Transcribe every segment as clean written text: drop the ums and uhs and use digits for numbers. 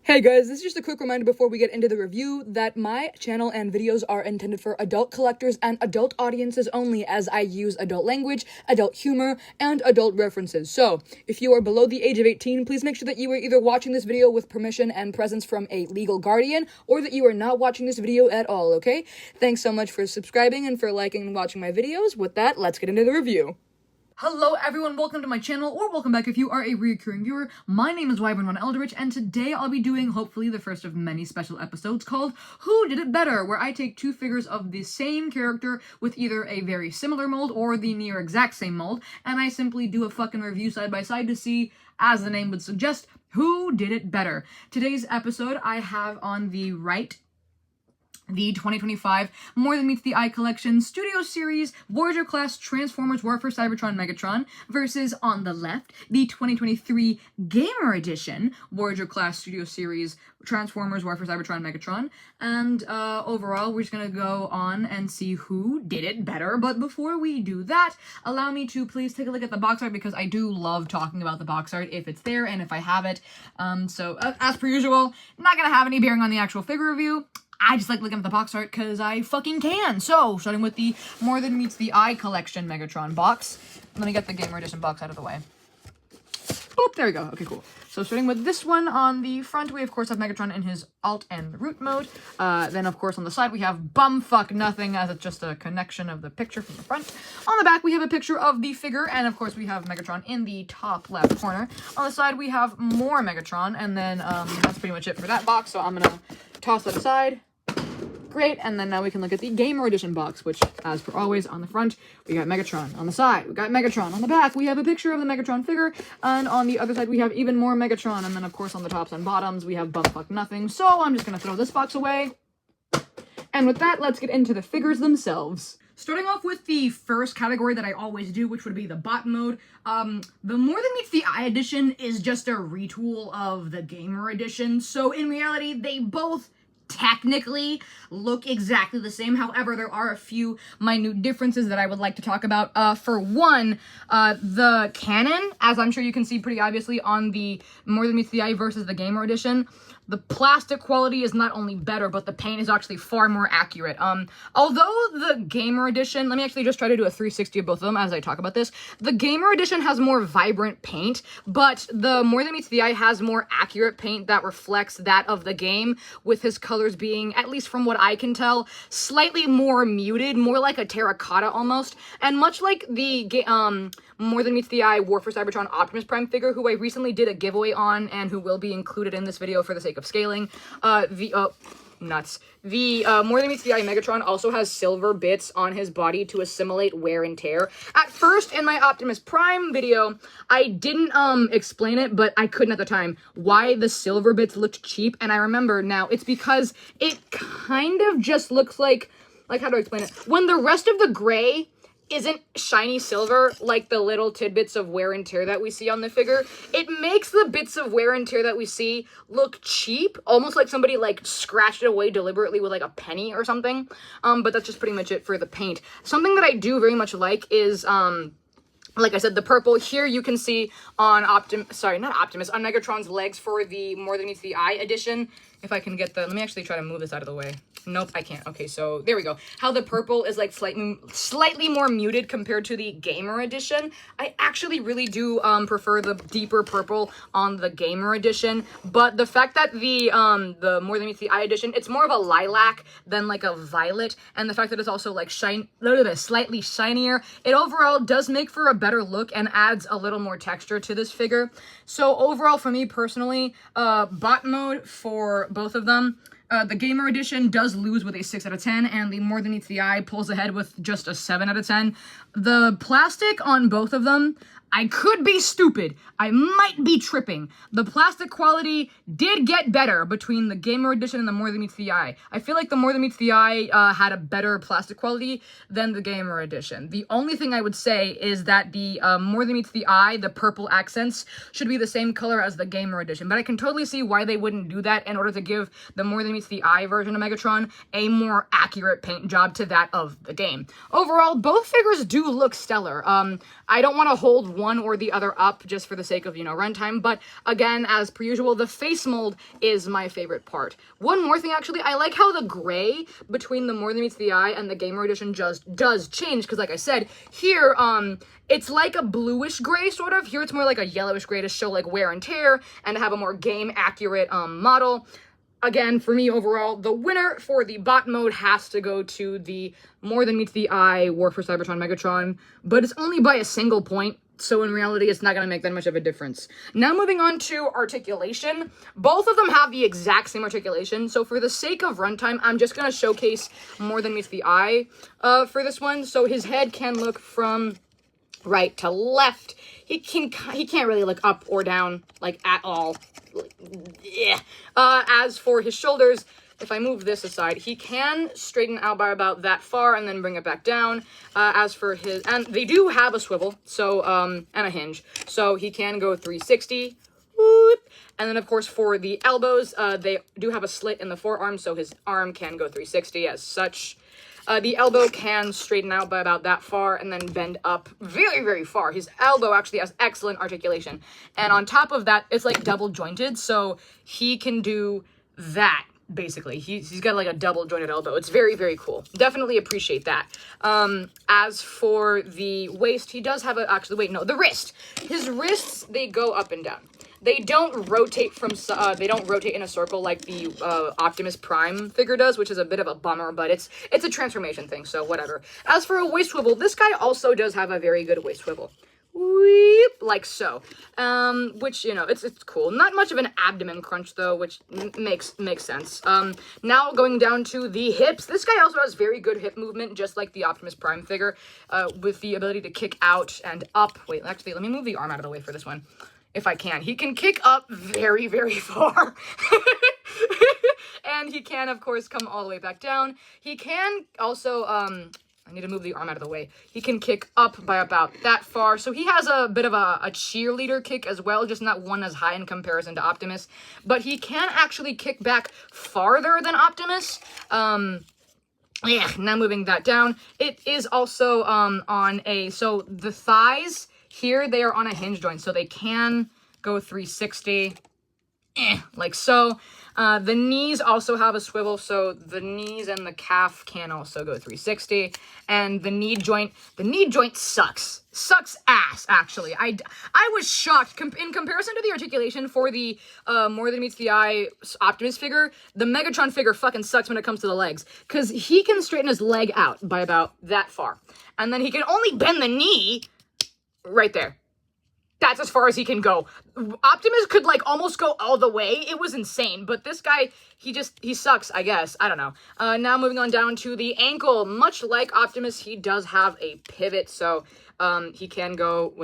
Hey guys, this is just a quick reminder before we get into the review that my channel and videos are intended for adult collectors and adult audiences only, as I use adult language, adult humor, and adult references. So, if you are below the age of 18, please make sure that you are either watching this video with permission and presence from a legal guardian, or that you are not watching this video at all, okay? Thanks so much for subscribing and for liking and watching my videos. With that, let's get into the review. Hello everyone, welcome to my channel, or welcome back if you are a recurring viewer. My name is Wyvern Eldritch, and today I'll be doing, hopefully, the first of many special episodes called Who Did It Better?, where I take two figures of the same character with either a very similar mold or the near exact same mold, and I simply do a fucking review side by side to see, as the name would suggest, who did it better. Today's episode, I have on the right the 2025 More Than Meets the Eye Collection Studio Series Voyager Class Transformers War for Cybertron Megatron versus, on the left, the 2023 Gamer Edition Voyager Class Studio Series Transformers War for Cybertron Megatron. And overall, we're just gonna go on and see who did it better. But before we do that, allow me to please take a look at the box art, because I do love talking about the box art if it's there and if I have it. So as per usual, not gonna have any bearing on the actual figure review. I just like looking at the box art because I fucking can. So, starting with the More Than Meets the Eye Collection Megatron box. Let me get the Gamer Edition box out of the way. Boop, there we go. Okay, cool. So, starting with this one, on the front, we, of course, have Megatron in his Alt and Root mode. Then, of course, on the side, we have Bumfuck Nothing, as it's just a connection of the picture from the front. On the back, we have a picture of the figure, and, of course, we have Megatron in the top left corner. On the side, we have more Megatron, and then that's pretty much it for that box, so I'm gonna toss that aside. Great, and then now we can look at the Gamer Edition box, which, as per always, on the front, we got Megatron. On the side, we got Megatron. On the back, we have a picture of the Megatron figure, and on the other side, we have even more Megatron, and then, of course, on the tops and bottoms, we have Bumfuck Nothing. So, I'm just gonna throw this box away. And with that, let's get into the figures themselves. Starting off with the first category that I always do, which would be the bot mode. The More Than Meets the Eye edition is just a retool of the Gamer Edition, so in reality, they both technically look exactly the same. However, there are a few minute differences that I would like to talk about. For one, the cannon, as I'm sure you can see pretty obviously on the More Than Meets the Eye versus the Gamer Edition, the plastic quality is not only better, but the paint is actually far more accurate. Although the Gamer Edition, let me actually just try to do a 360 of both of them as I talk about this. The Gamer Edition has more vibrant paint, but the More Than Meets the Eye has more accurate paint that reflects that of the game, with his colors being, at least from what I can tell, slightly more muted, more like a terracotta almost. And much like the More Than Meets the Eye War for Cybertron Optimus Prime figure, who I recently did a giveaway on and who will be included in this video for the sake of scaling, the More Than Meets the Eye Megatron also has silver bits on his body to assimilate wear and tear. At first, in my Optimus Prime video, I didn't explain it, but I couldn't at the time, why the silver bits looked cheap, and I remember now, it's because it kind of just looks like how do I explain it? When the rest of the gray isn't shiny silver, like the little tidbits of wear and tear that we see on the figure, it makes the bits of wear and tear that we see look cheap, almost like somebody like scratched it away deliberately with like a penny or something. But that's just pretty much it for the paint. Something that I do very much like is like I said, the purple. Here you can see on on Megatron's legs for the More Than Meets the Eye edition. If I can get let me actually try to move this out of the way. Nope, I can't. Okay, so there we go. How the purple is like slightly more muted compared to the Gamer Edition. I actually really do prefer the deeper purple on the Gamer Edition, but the fact that the More Than Meets the Eye edition, it's more of a lilac than like a violet, and the fact that it's also like slightly shinier, it overall does make for a better look and adds a little more texture to this figure. So overall, for me personally, bot mode for both of them. The Gamer Edition does lose with a 6 out of 10, and the More Than Meets the Eye pulls ahead with just a 7 out of 10. The plastic on both of them, I could be stupid. I might be tripping. The plastic quality did get better between the Gamer Edition and the More Than Meets the Eye. I feel like the More Than Meets the Eye had a better plastic quality than the Gamer Edition. The only thing I would say is that the More Than Meets the Eye, the purple accents, should be the same color as the Gamer Edition. But I can totally see why they wouldn't do that in order to give the More Than Meets Meets the Eye version of Megatron a more accurate paint job to that of the game. Overall, both figures do look stellar. I don't want to hold one or the other up just for the sake of, runtime, but again, as per usual, the face mold is my favorite part. One more thing, actually, I like how the gray between the More Than Meets the Eye and the Gamer Edition just does change, because like I said, here, it's like a bluish gray, sort of. Here it's more like a yellowish gray to show like wear and tear and to have a more game accurate model. Again, for me overall, the winner for the bot mode has to go to the More Than Meets the Eye War for Cybertron Megatron, but it's only by a single point, so in reality, it's not going to make that much of a difference. Now moving on to articulation. Both of them have the exact same articulation, so for the sake of runtime, I'm just going to showcase More Than Meets the Eye for this one. So his head can look from right to left. He can't really look up or down, like, at all. Yeah. As for his shoulders, if I move this aside, he can straighten out by about that far and then bring it back down. As for his, and they do have a swivel, so, and a hinge, so he can go 360. Whoop. And then, of course, for the elbows, they do have a slit in the forearm, so his arm can go 360 as such. The elbow can straighten out by about that far and then bend up very, very far. His elbow actually has excellent articulation. And on top of that, it's like double jointed, so he can do that, basically. He's got like a double jointed elbow. It's very, very cool. Definitely appreciate that. As for the waist, he does have the wrist. His wrists, they go up and down. They don't rotate in a circle like the Optimus Prime figure does, which is a bit of a bummer, but it's a transformation thing, so whatever. As for a waist swivel, this guy also does have a very good waist swivel. Weep, like so. Which, it's cool. Not much of an abdomen crunch, though, which makes sense. Now going down to the hips. This guy also has very good hip movement, just like the Optimus Prime figure, with the ability to kick out and up. Wait, actually, let me move the arm out of the way for this one. If I can. He can kick up very, very far. And he can, of course, come all the way back down. He can also, I need to move the arm out of the way. He can kick up by about that far. So he has a bit of a cheerleader kick as well, just not one as high in comparison to Optimus. But he can actually kick back farther than Optimus. Yeah, now moving that down. It is also so the thighs, here they are on a hinge joint, so they can go 360, like so. The knees also have a swivel, so the knees and the calf can also go 360. And the knee joint sucks. Sucks ass, actually. I was shocked. In comparison to the articulation for the More Than Meets the Eye Optimus figure, the Megatron figure fucking sucks when it comes to the legs. Because he can straighten his leg out by about that far. And then he can only bend the knee right there. That's as far as he can go. Optimus could, like, almost go all the way. It was insane. But this guy, he sucks, I guess. I don't know. Now moving on down to the ankle. Much like Optimus, he does have a pivot. So, he can go,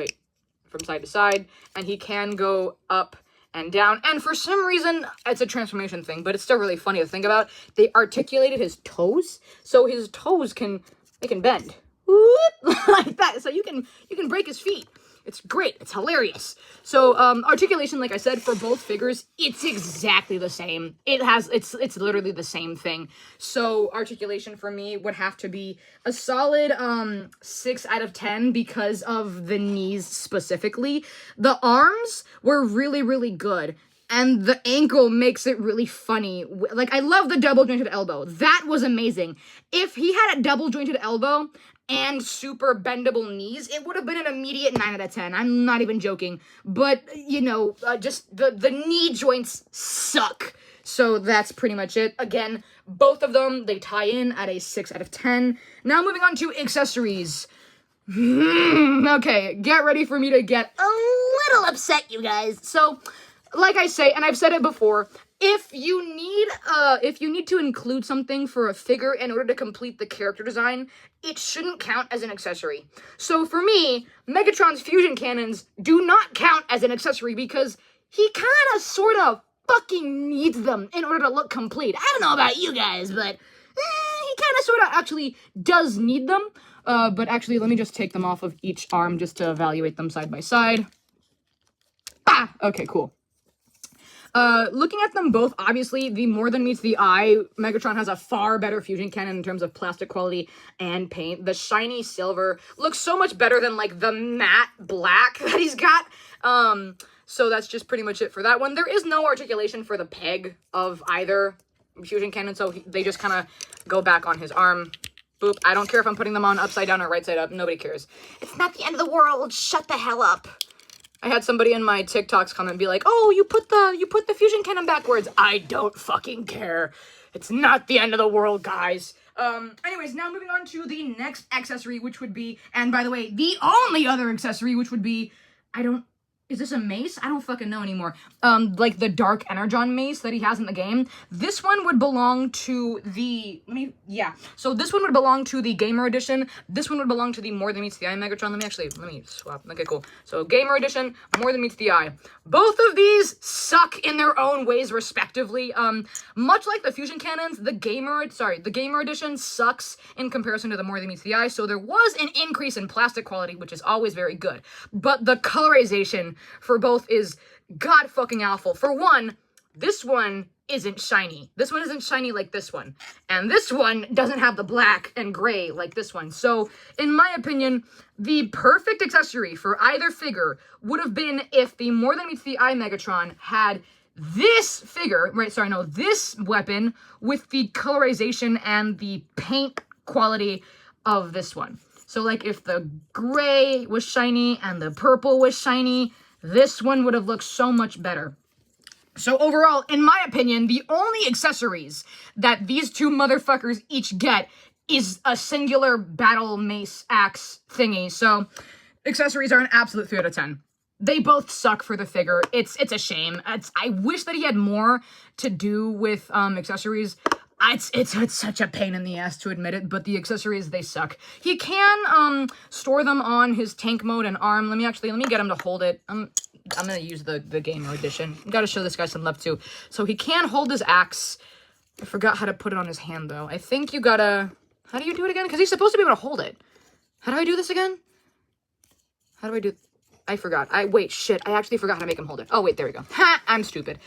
from side to side. And he can go up and down. And for some reason, it's a transformation thing. But it's still really funny to think about. They articulated his toes. So his toes can bend. Like that. So you can break his feet. It's great. It's hilarious. So, articulation, like I said, for both figures, it's exactly the same. It's literally the same thing. So, articulation for me would have to be a solid, 6 out of 10 because of the knees specifically. The arms were really, really good. And the ankle makes it really funny. Like, I love the double-jointed elbow. That was amazing. If he had a double-jointed elbow and super bendable knees, it would have been an immediate 9 out of 10. I'm not even joking. But, just the knee joints suck. So that's pretty much it. Again, both of them, they tie in at a 6 out of 10. Now moving on to accessories. Okay, get ready for me to get a little upset, you guys. So, like I say, and I've said it before, if you need to include something for a figure in order to complete the character design, it shouldn't count as an accessory. So for me, Megatron's fusion cannons do not count as an accessory because he kind of, sort of, fucking needs them in order to look complete. I don't know about you guys, but he kind of, sort of, actually does need them. But actually, let me just take them off of each arm just to evaluate them side by side. Okay, cool. Looking at them both, obviously, the more than meets the eye, Megatron has a far better fusion cannon in terms of plastic quality and paint. The shiny silver looks so much better than, like, the matte black that he's got. So that's just pretty much it for that one. There is no articulation for the peg of either fusion cannon, so they just kind of go back on his arm. Boop. I don't care if I'm putting them on upside down or right side up. Nobody cares. It's not the end of the world. Shut the hell up. I had somebody in my TikToks come and be like, oh, you put the fusion cannon backwards. I don't fucking care. It's not the end of the world, guys. Anyways, now moving on to the next accessory, which would be, and by the way, the only other accessory, which would be, is this a mace? I don't fucking know anymore. Like the Dark Energon mace that he has in the game. This one would belong to the, so this one would belong to the Gamer Edition. This one would belong to the More Than Meets the Eye Megatron. Let me swap. Okay, cool. So Gamer Edition, More Than Meets the Eye. Both of these suck in their own ways, respectively. Much like the Fusion Cannons, the Gamer Edition sucks in comparison to the More Than Meets the Eye, so there was an increase in plastic quality, which is always very good. But the colorization for both is god fucking awful. For one, this one isn't shiny. This one isn't shiny like this one. And this one doesn't have the black and gray like this one. So, in my opinion, the perfect accessory for either figure would have been if the More Than Meets the Eye Megatron had this figure, this weapon with the colorization and the paint quality of this one. So, like, if the gray was shiny and the purple was shiny, this one would have looked so much better. So overall, in my opinion, the only accessories that these two motherfuckers each get is a singular battle mace axe thingy. So accessories are an absolute 3 out of 10. They both suck for the figure. It's a shame. I wish that he had more to do with accessories. It's such a pain in the ass to admit it, but the accessories, they suck. He can store them on his tank mode and arm. Let me get him to hold it. I'm gonna use the Gamer Edition. Gotta show this guy some love too. So he can hold his axe. I forgot how to put it on his hand though. I think you gotta, how do you do it again? Because he's supposed to be able to hold it. How do I do this again? How do I do, I forgot. Wait, shit, I actually forgot how to make him hold it. Oh wait, there we go. Ha, I'm stupid.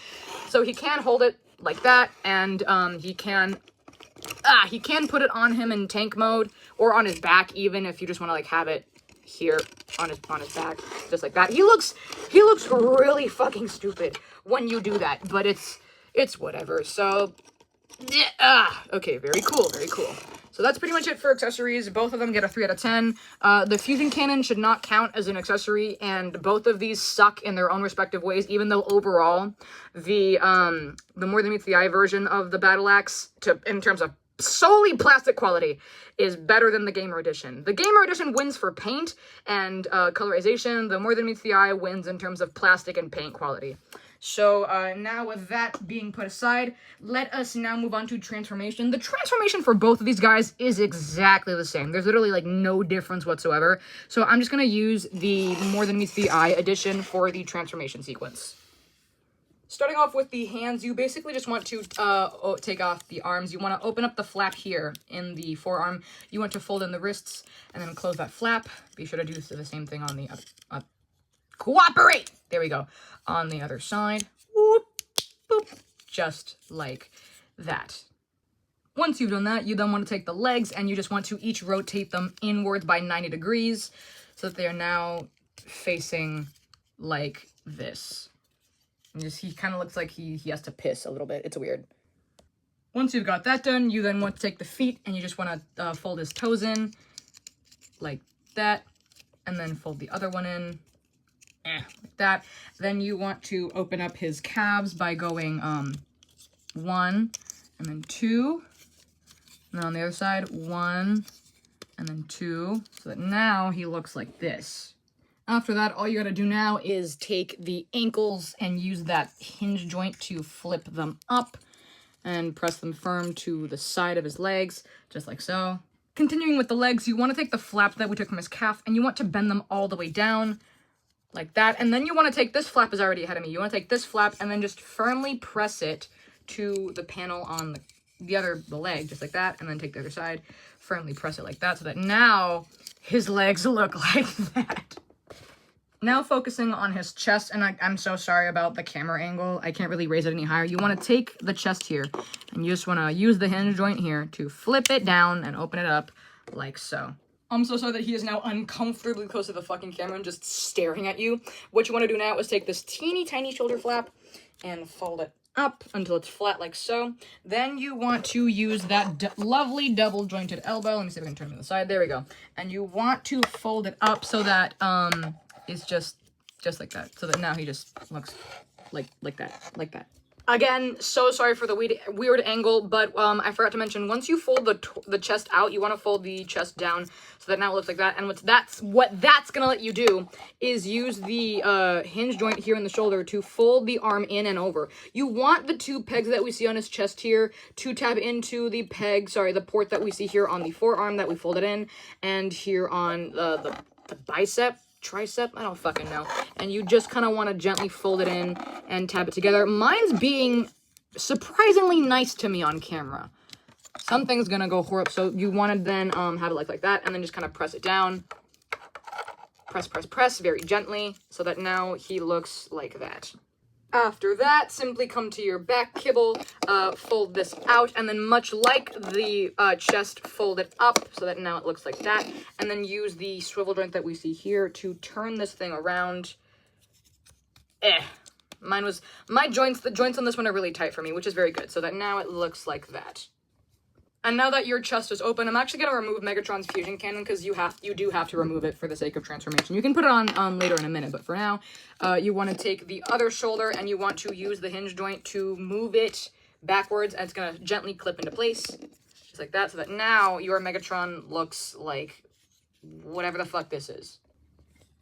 So he can hold it like that, and he can put it on him in tank mode, or on his back even, if you just want to like have it here on his back, just like that. He looks really fucking stupid when you do that, but it's whatever. So yeah, okay, very cool. So that's pretty much it for accessories. Both of them get a 3 out of 10. The Fusion Cannon should not count as an accessory, and both of these suck in their own respective ways, even though overall, the More Than Meets the Eye version of the Battle Axe, in terms of solely plastic quality, is better than the Gamer Edition. The Gamer Edition wins for paint and colorization. The More Than Meets the Eye wins in terms of plastic and paint quality. So, now with that being put aside, let us now move on to transformation. The transformation for both of these guys is exactly the same. There's literally, like, no difference whatsoever. So I'm just gonna use the More Than Meets the Eye edition for the transformation sequence. Starting off with the hands, you basically just want to take off the arms. You want to open up the flap here in the forearm. You want to fold in the wrists and then close that flap. Be sure to do the same thing on the other. Cooperate! There we go. On the other side. Whoop, boop. Just like that. Once you've done that, you then want to take the legs and you just want to each rotate them inwards by 90 degrees so that they are now facing like this. And he kind of looks like he has to piss a little bit. It's weird. Once you've got that done, you then want to take the feet and you just want to fold his toes in like that. And then fold the other one in like that. Then you want to open up his calves by going 1 and then 2. And then on the other side, 1 and then 2. So that now he looks like this. After that, all you gotta do now is take the ankles and use that hinge joint to flip them up and press them firm to the side of his legs, just like so. Continuing with the legs, you want to take the flap that we took from his calf and you want to bend them all the way down, like that. And then you want to take, this flap is already ahead of me, you want to take this flap and then just firmly press it to the panel on the leg, just like that. And then take the other side, firmly press it like that, so that now his legs look like that. Now focusing on his chest, and I'm so sorry about the camera angle. I can't really raise it any higher. You want to take the chest here, and you just want to use the hinge joint here to flip it down and open it up like so. I'm so sorry that he is now uncomfortably close to the fucking camera and just staring at you. What you want to do now is take this teeny tiny shoulder flap and fold it up until it's flat like so. Then you want to use that lovely double jointed elbow. Let me see if I can turn it to the side. There we go. And you want to fold it up so that it's just like that. So that now he just looks like that. Again, so sorry for the weird angle, but I forgot to mention, once you fold the chest out, you want to fold the chest down so that now it looks like that. And what that's gonna let you do is use the hinge joint here in the shoulder to fold the arm in and over. You want the two pegs that we see on his chest here to tab into the the port that we see here on the forearm that we folded in, and here on the bicep. Tricep, I don't fucking know. And you just kind of want to gently fold it in and tab it together. Mine's being surprisingly nice to me on camera. Something's gonna go horrible. So you want to then have it like that, and then just kind of press it down. Press very gently, so that now he looks like that. After that, simply come to your back kibble, fold this out, and then much like the chest, fold it up so that now it looks like that, and then use the swivel joint that we see here to turn this thing around. The joints on this one are really tight for me, which is very good, so that now it looks like that. And now that your chest is open, I'm actually going to remove Megatron's fusion cannon, because you do have to remove it for the sake of transformation. You can put it on later in a minute, but for now, you want to take the other shoulder, and you want to use the hinge joint to move it backwards, and it's going to gently clip into place, just like that, so that now your Megatron looks like whatever the fuck this is.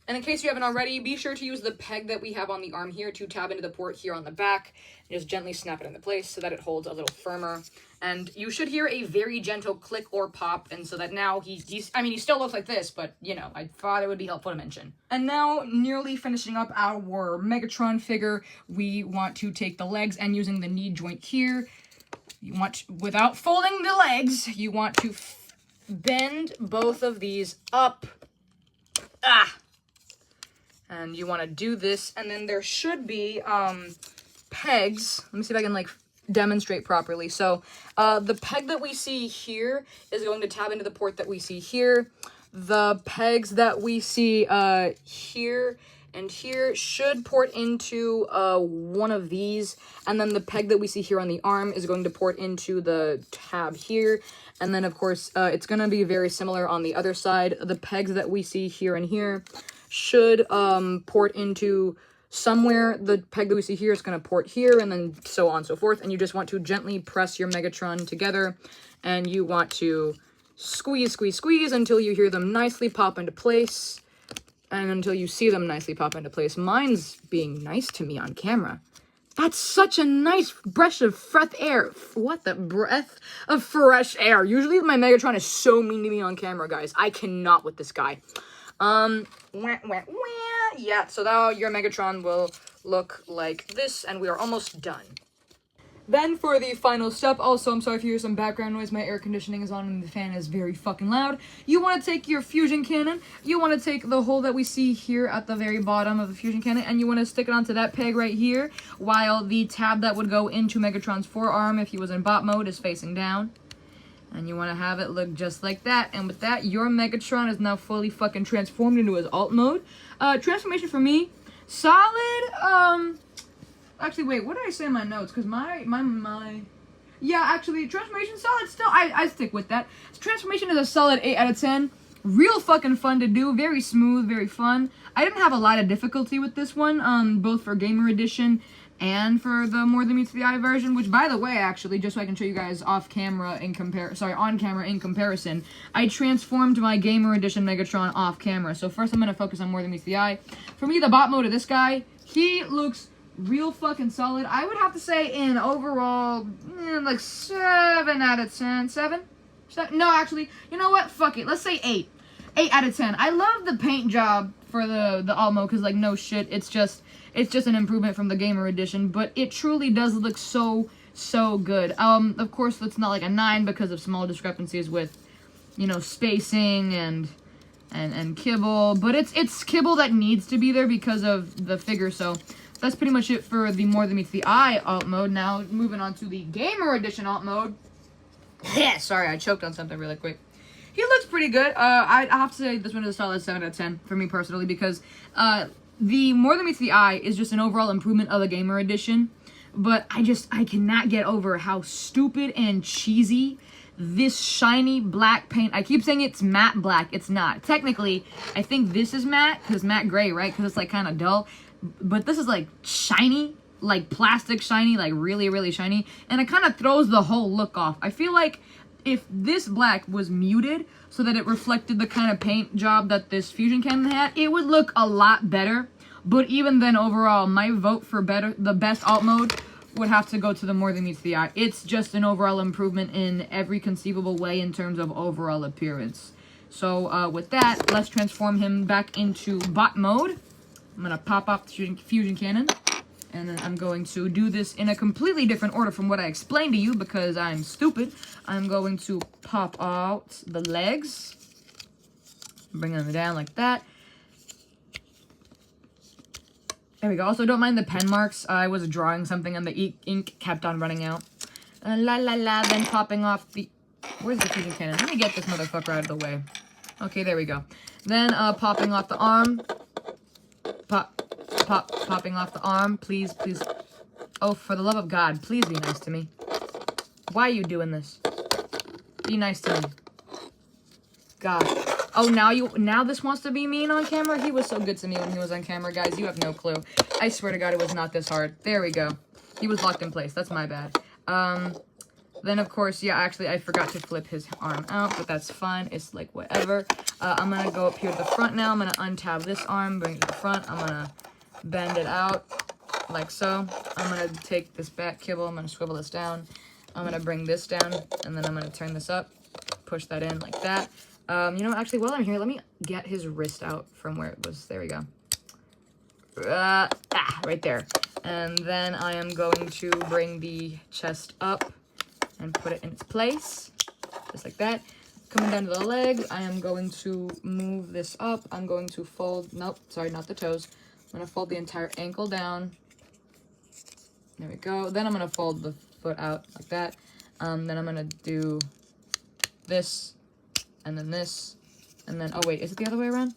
And in case you haven't already, be sure to use the peg that we have on the arm here to tab into the port here on the back, and just gently snap it into place so that it holds a little firmer. And you should hear a very gentle click or pop, and so that now he still looks like this, but, you know, I thought it would be helpful to mention. And now, nearly finishing up our Megatron figure, we want to take the legs, and using the knee joint here, without folding the legs, you want to bend both of these up. And you want to do this, and then there should be pegs. Let me see if I can demonstrate properly. So the peg that we see here is going to tab into the port that we see here. The pegs that we see here and here should port into one of these, and then the peg that we see here on the arm is going to port into the tab here. And then of course it's going to be very similar on the other side. The pegs that we see here and here should port into somewhere. The peg that we see here is going to port here, and then so on and so forth. And you just want to gently press your Megatron together, and you want to squeeze until you hear them nicely pop into place, and until you see them nicely pop into place. Mine's being nice to me on camera. That's such a nice breath of fresh air. What the breath of fresh air. Usually my Megatron is so mean to me on camera, guys. I cannot with this guy. Yeah, so now your Megatron will look like this, and we are almost done. Then for the final step, also, I'm sorry if you hear some background noise, my air conditioning is on and the fan is very fucking loud. You want to take your fusion cannon, you want to take the hole that we see here at the very bottom of the fusion cannon, and you want to stick it onto that peg right here, while the tab that would go into Megatron's forearm if he was in bot mode is facing down. And you want to have it look just like that. And with that, your Megatron is now fully fucking transformed into his alt mode. Transformation for me, solid, actually, wait, what did I say in my notes? Because yeah, actually, transformation, solid still. I stick with that. Transformation is a solid 8 out of 10. Real fucking fun to do. Very smooth, very fun. I didn't have a lot of difficulty with this one, both for Gamer Edition and for the More Than Meets the Eye version, which, by the way, actually, just so I can show you guys on camera in comparison, I transformed my Gamer Edition Megatron off camera. So first I'm going to focus on More Than Meets the Eye. For me, the bot mode of this guy, he looks real fucking solid. I would have to say in overall, 7 out of 10. 7? No, actually, you know what? Fuck it. Let's say 8. 8 out of 10. I love the paint job for the alt mode, because, no shit, it's just an improvement from the Gamer Edition, but it truly does look so good. Of course, it's not a 9 because of small discrepancies with, spacing and and kibble, but it's kibble that needs to be there because of the figure. So that's pretty much it for the More Than Meets the Eye alt mode. Now moving on to the Gamer Edition alt mode. Yeah, sorry, I choked on something really quick. He looks pretty good. I have to say this one is a solid 7 out of 10 for me personally, because the More Than Meets the Eye is just an overall improvement of the Gamer Edition. But I cannot get over how stupid and cheesy this shiny black paint. I keep saying it's matte black. It's not. Technically, I think this is matte, because matte gray, right? Because it's like kind of dull. But this is like shiny, like plastic shiny, like really, really shiny. And it kind of throws the whole look off. I feel like if this black was muted so that it reflected the kind of paint job that this fusion cannon had, it would look a lot better. But even then, overall, my vote for the best alt mode would have to go to the More Than Meets the Eye. It's just an overall improvement in every conceivable way in terms of overall appearance. So with that, let's transform him back into bot mode. I'm going to pop off the fusion cannon. And then I'm going to do this in a completely different order from what I explained to you because I'm stupid. I'm going to pop out the legs. Bring them down like that. There we go. Also, don't mind the pen marks. I was drawing something and the ink kept on running out. Then popping off the... Where's the fusion cannon? Let me get this motherfucker out of the way. Okay, there we go. Then popping off the arm. Popping off the arm. Please, please. Oh, for the love of God, please be nice to me. Why are you doing this? Be nice to me. God. Oh, now this wants to be mean on camera? He was so good to me when he was on camera, guys. You have no clue. I swear to God, it was not this hard. There we go. He was locked in place. That's my bad. Then, of course, yeah, actually, I forgot to flip his arm out, but that's fine. It's like whatever. I'm going to go up here to the front now. I'm going to untab this arm, bring it to the front. I'm going to bend it out like so. I'm going to take this back kibble. I'm going to swivel this down. I'm going to bring this down, and then I'm going to turn this up, push that in like that. You know, actually, while I'm here, let me get his wrist out from where it was. There we go. Right there. And then I am going to bring the chest up and put it in its place, just like that. Coming down to the legs, I am going to move this up. I'm going to fold, nope, sorry, not the toes. I'm going to fold the entire ankle down. There we go. Then I'm going to fold the foot out like that. Then I'm going to do this, and then this, and then, oh wait, is it the other way around?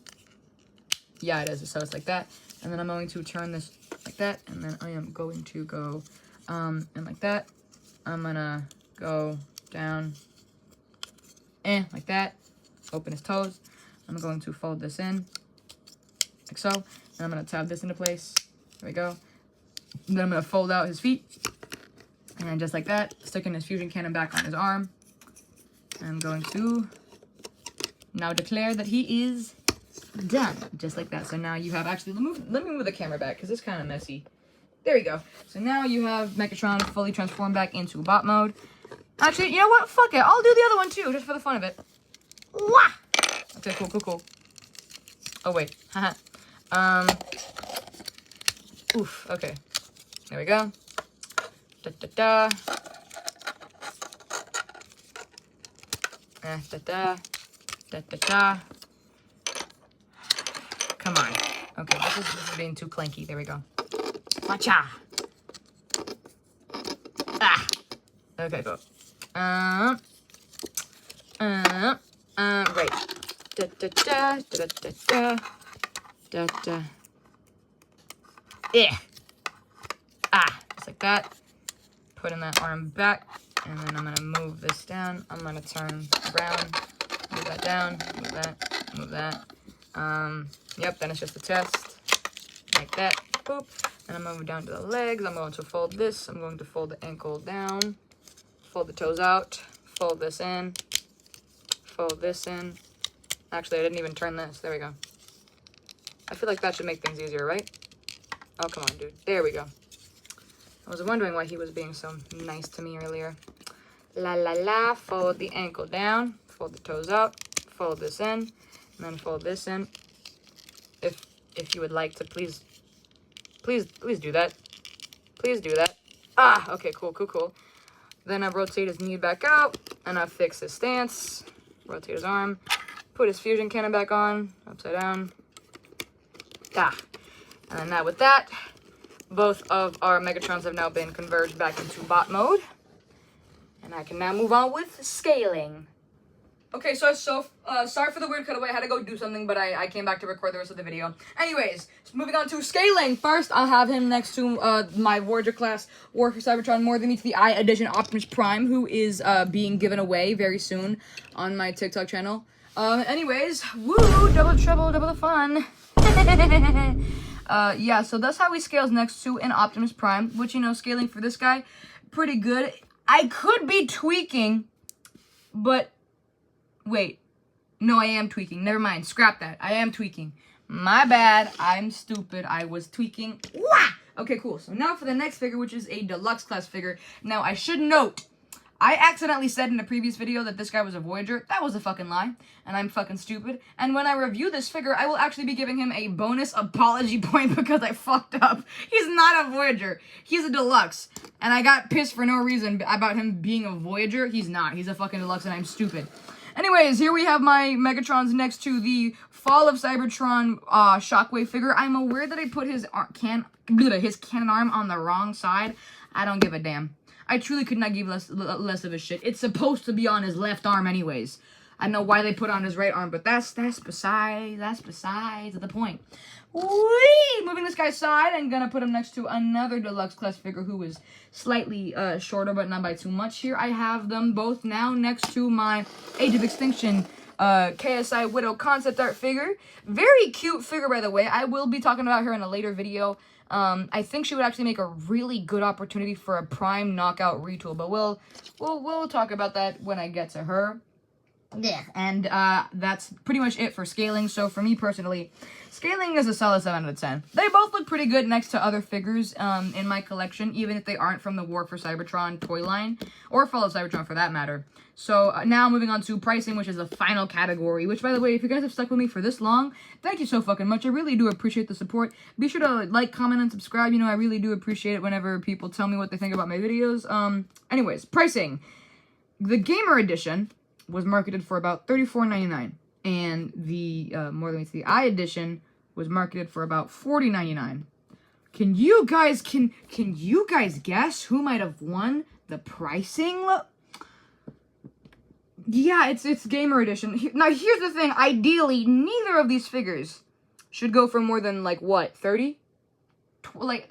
Yeah, it is, so it's like that. And then I'm going to turn this like that, and then I am going to go, and like that. I'm going to go down, and like that. Open his toes. I'm going to fold this in, like so. And I'm going to tab this into place. There we go. And then I'm going to fold out his feet. And then just like that, sticking his fusion cannon back on his arm. I'm going to now declare that he is done. Just like that. So now you have actually, let me move the camera back because it's kind of messy. There we go. So now you have Megatron fully transformed back into bot mode. Actually, you know what? Fuck it. I'll do the other one too, just for the fun of it. Wah! Okay, cool. Oh, wait. Haha. Oof. Okay. There we go. Da-da-da. Da-da-da. Da-da-da. Come on. Okay, this is being too clanky. There we go. Macha. Ah. Okay, go. Right. Da da da da da da da da. Yeah. Just like that. Putting that arm back, and then I'm gonna move this down. I'm gonna turn around, move that down, move that. Yep. Then it's just the chest, like that. Boop. And I'm moving down to the legs. I'm going to fold this. I'm going to fold the ankle down. Fold the toes out. Fold this in. Fold this in. Actually, I didn't even turn this. There we go. I feel like that should make things easier, right? Oh, come on, dude. There we go. I was wondering why he was being so nice to me earlier. La la la. Fold the ankle down. Fold the toes out. Fold this in. And then fold this in. If you would like to, please do that. Please do that. Okay, cool. Then I rotate his knee back out, and I fix his stance. Rotate his arm. Put his fusion cannon back on, upside down. Ah. And then now with that, both of our Megatrons have now been converged back into bot mode. And I can now move on with scaling. Okay, so sorry for the weird cutaway. I had to go do something, but I came back to record the rest of the video. Anyways, so moving on to scaling. First, I'll have him next to my Voyager class War for Cybertron More Than Meets the Eye Edition Optimus Prime, who is being given away very soon on my TikTok channel. Anyways, woo, double the trouble, double the fun. Yeah, so that's how he scales next to an Optimus Prime, which, you know, scaling for this guy, pretty good. I could be tweaking, but... Wait, no, I am tweaking. Never mind, scrap that. I am tweaking. My bad, I'm stupid. I was tweaking. Wah! Okay, cool. So now for the next figure, which is a deluxe class figure. Now, I should note, I accidentally said in a previous video that this guy was a Voyager. That was a fucking lie, and I'm fucking stupid. And when I review this figure, I will actually be giving him a bonus apology point because I fucked up. He's not a Voyager. He's a deluxe. And I got pissed for no reason about him being a Voyager. He's not. He's a fucking deluxe, and I'm stupid. Anyways, here we have my Megatrons next to the Fall of Cybertron Shockwave figure. I'm aware that I put his cannon arm on the wrong side. I don't give a damn. I truly could not give less of a shit. It's supposed to be on his left arm anyways. I don't know why they put on his right arm, but that's besides the point. Whee! Moving this guy aside, I'm gonna put him next to another deluxe class figure who is slightly shorter, but not by too much. Here I have them both now next to my Age of Extinction KSI Widow concept art figure. Very cute figure, by the way. I will be talking about her in a later video. I think she would actually make a really good opportunity for a Prime Knockout retool, but we'll talk about that when I get to her. Yeah, and that's pretty much it for scaling. So for me personally, scaling is a solid 7 out of 10. They both look pretty good next to other figures in my collection, even if they aren't from the War for Cybertron toy line, or Fall of Cybertron for that matter. So now moving on to pricing, which is the final category, which, by the way, if you guys have stuck with me for this long, thank you so fucking much. I really do appreciate the support. Be sure to like, comment, and subscribe. You know, I really do appreciate it whenever people tell me what they think about my videos. Anyways, pricing. The Gamer Edition was marketed for about $34.99, and the More Than Meets the Eye edition was marketed for about $40.99. Can you guys guess who might have won the pricing? Yeah, it's Gamer Edition. Now here's the thing, ideally neither of these figures should go for more than like what, 30? Like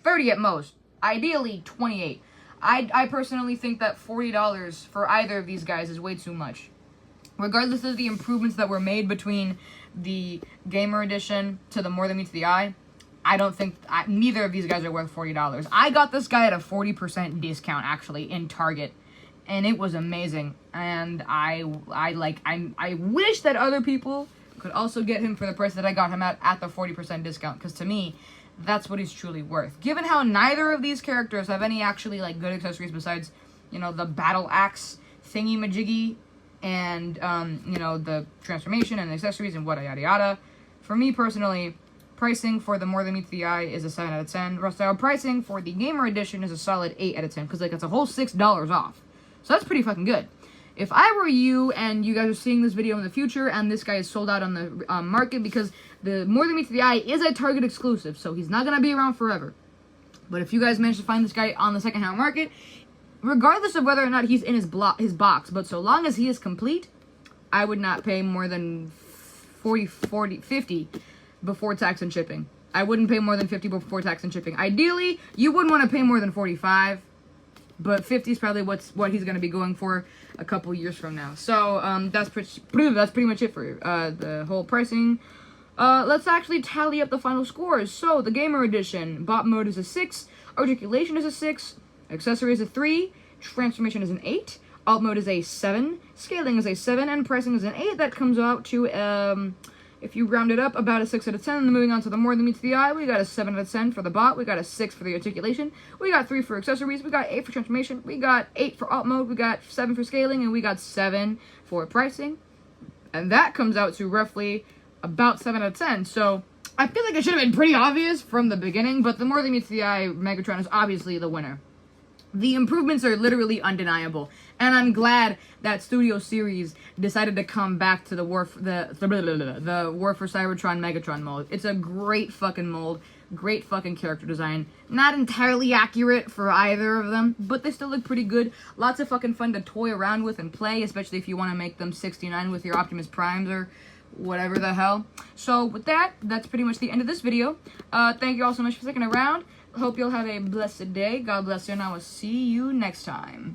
30 at most. Ideally 28. I personally think that $40 for either of these guys is way too much. Regardless of the improvements that were made between the Gamer Edition to the More Than Meets the Eye, I don't think neither of these guys are worth $40. I got this guy at a 40% discount actually in Target, and it was amazing. And I wish that other people could also get him for the price that I got him at the 40% discount, because to me, that's what he's truly worth. Given how neither of these characters have any actually like good accessories besides, you know, the battle axe thingy majiggy and you know, the transformation and the accessories and yada yada. For me personally, pricing for the More Than Meets the Eye is a 7 out of 10. Rust-style pricing for the Gamer Edition is a solid 8 out of 10, because like it's a whole $6 off. So that's pretty fucking good. If I were you and you guys are seeing this video in the future and this guy is sold out on the market, because the More Than Meets the Eye is a Target exclusive, so he's not going to be around forever. But if you guys manage to find this guy on the secondhand market, regardless of whether or not he's in his box, but so long as he is complete, I would not pay more than 50 before tax and shipping. I wouldn't pay more than 50 before tax and shipping. Ideally, you wouldn't want to pay more than 45. But 50 is probably what he's going to be going for a couple years from now. So, that's pretty much it for the whole pricing. Let's actually tally up the final scores. So, the Gamer Edition, bot mode is a 6, articulation is a 6, accessory is a 3, transformation is an 8, alt mode is a 7, scaling is a 7, and pricing is an 8. That comes out to, if you round it up, about a 6 out of 10. And then moving on to the More Than Meets the Eye, we got a 7 out of 10 for the bot, we got a 6 for the articulation, we got 3 for accessories, we got 8 for transformation, we got 8 for alt mode, we got 7 for scaling, and we got 7 for pricing. And that comes out to roughly about 7 out of 10. So I feel like it should have been pretty obvious from the beginning, but the More Than Meets the Eye Megatron is obviously the winner. The improvements are literally undeniable, and I'm glad that Studio Series decided to come back to the War for Cybertron Megatron mold. It's a great fucking mold, great fucking character design. Not entirely accurate for either of them, but they still look pretty good. Lots of fucking fun to toy around with and play, especially if you want to make them 69 with your Optimus Primes or whatever the hell. So with that, that's pretty much the end of this video. Thank you all so much for sticking around. Hope you'll have a blessed day. God bless you, and I will see you next time.